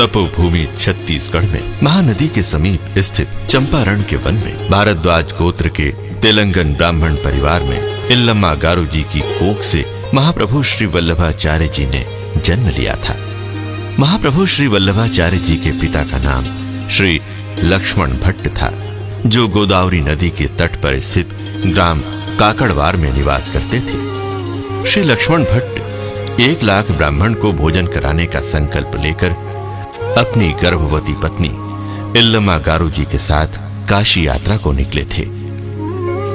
तपोभूमि छत्तीसगढ़ में महानदी के समीप स्थित चंपारण के वन में भारद्वाज गोत्र के तेलंगन ब्राह्मण परिवार में इल्लम्मा गारू जी की कोख से महाप्रभु श्री वल्लभाचार्य जी ने जन्म लिया था। महाप्रभु श्री वल्लभाचार्य जी के पिता का नाम श्री लक्ष्मण भट्ट था, जो गोदावरी नदी के तट पर स्थित ग्राम काकड़वार में निवास करते थे। श्री लक्ष्मण भट्ट 1 लाख ब्राह्मण को भोजन कराने का संकल्प लेकर अपनी गर्भवती पत्नी इल्लम्मा गारू जी के साथ काशी यात्रा को निकले थे।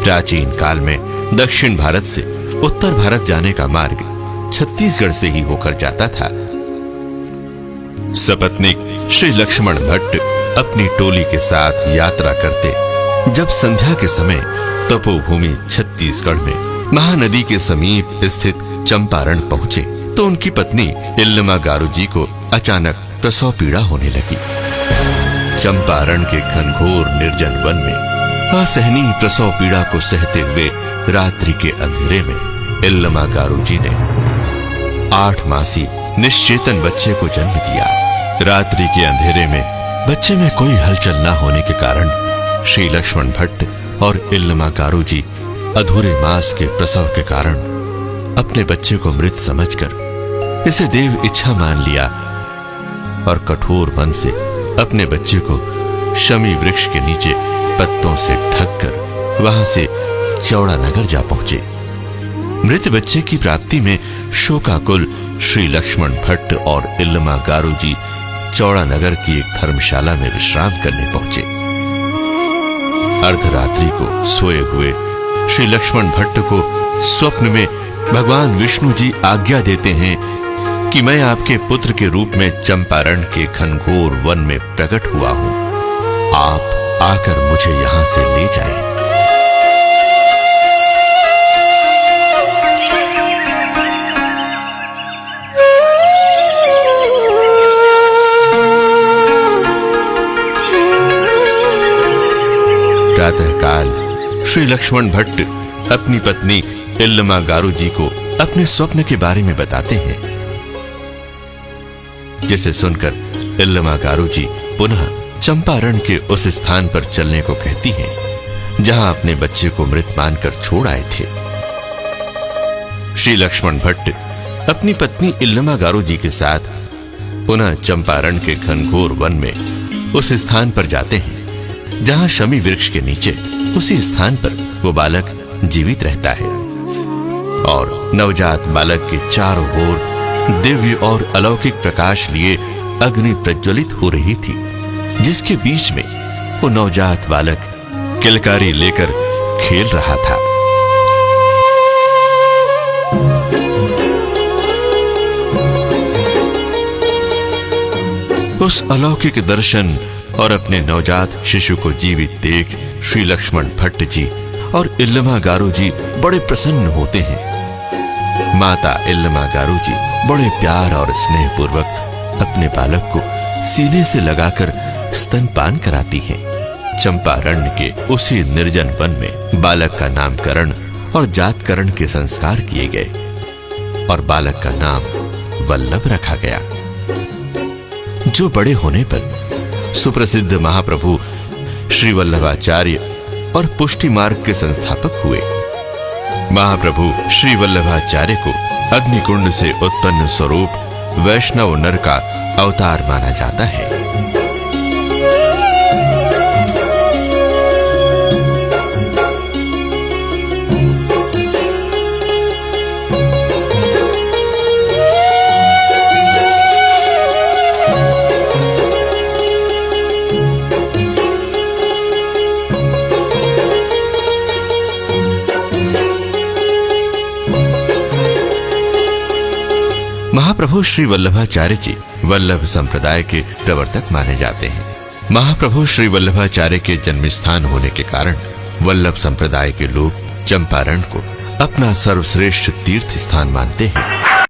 प्राचीन काल में दक्षिण भारत से उत्तर भारत जाने का मार्ग छत्तीसगढ़ से ही होकर जाता था। सपत्नीक श्री लक्ष्मण भट्ट अपनी टोली के साथ यात्रा करते जब संध्या के समय तपोभूमि छत्तीसगढ़ में महानदी के समीप स्थित चंपारण पहुंचे तो उनकी पत्नी इल्लम्मा गारू जी को अचानक प्रसव पीड़ा होने लगी। चंपारण के घनघोर निर्जन वन में असहनीय प्रसव पीड़ा को सहते हुए रात्रि के अंधेरे में इल्लम्मा गारू जी ने 8 मासी निश्चेतन बच्चे को जन्म दिया। रात्रि के अंधेरे में बच्चे में कोई हलचल न होने के कारण श्री लक्ष्मण भट्ट और इल्लम्मा गारू जी अधूरे मास के प्रसव के कारण अपने बच्चे को मृत समझकर इसे देव इच्छा मान लिया और कठोर मन से अपने बच्चे को शमी वृक्ष के नीचे पत्तों से ढककर वहां से चौड़ा नगर जा पहुंचे। मृत बच्चे की प्राप्ति में शोकाकुल श्री लक्ष्मण भट्ट और इल्लम्मा गारू जी चौड़ा नगर की एक धर्मशाला में विश्राम करने पहुंचे। अर्धरात्रि को सोए हुए श्री लक्ष्मण भट्ट को स्वप्न में भगवान विष्णु जी आज्ञा देते हैं कि मैं आपके पुत्र के रूप में चंपारण के घनघोर वन में प्रकट हुआ हूं, आप आकर मुझे यहां से ले जाएं। प्रातःकाल श्री लक्ष्मण भट्ट अपनी पत्नी इल्लम्मा गारू जी को अपने स्वप्न के बारे में बताते हैं, जिसे सुनकर इल्लम्मा गारू जी पुनः चंपारण के उस स्थान पर चलने को कहती हैं जहां अपने बच्चे को मृत मानकर छोड़ आए थे। श्री लक्ष्मण भट्ट अपनी पत्नी इल्लम्मा गारू जी के साथ पुनः चंपारण के घनघोर वन में उस स्थान पर जाते हैं जहां शमी वृक्ष के नीचे उसी स्थान पर वो बालक जीवित रहता है और नवजात बालक के चारों ओर दिव्य और अलौकिक प्रकाश लिए अग्नि प्रज्वलित हो रही थी, जिसके बीच में वो नवजात बालक किलकारी लेकर खेल रहा था। उस अलौकिक दर्शन और अपने नवजात शिशु को जीवित देख श्री लक्ष्मण भट्ट जी और इल्लम्मा गारू जी बड़े प्रसन्न होते हैं। माता इल्लम्मा गारू जी बड़े प्यार और स्नेह पूर्वक अपने बालक को सीने से लगाकर स्तनपान कराती हैं। चंपारण के उसी निर्जन वन में बालक का नामकरण और जातकरण के संस्कार किए गए और बालक का नाम वल्लभ रखा गया, जो बड़े होने पर सुप्रसिद्ध महाप्रभु श्री वल्लभाचार्य और पुष्टि मार्ग के संस्थापक हुए। महाप्रभु श्री वल्लभाचार्य को अग्निकुंड से उत्पन्न स्वरूप वैष्णव नर का अवतार माना जाता है। महाप्रभु श्री वल्लभाचार्य जी वल्लभ संप्रदाय के प्रवर्तक माने जाते हैं। महाप्रभु श्री वल्लभाचार्य के जन्म स्थान होने के कारण वल्लभ संप्रदाय के लोग चंपारण को अपना सर्वश्रेष्ठ तीर्थ स्थान मानते हैं।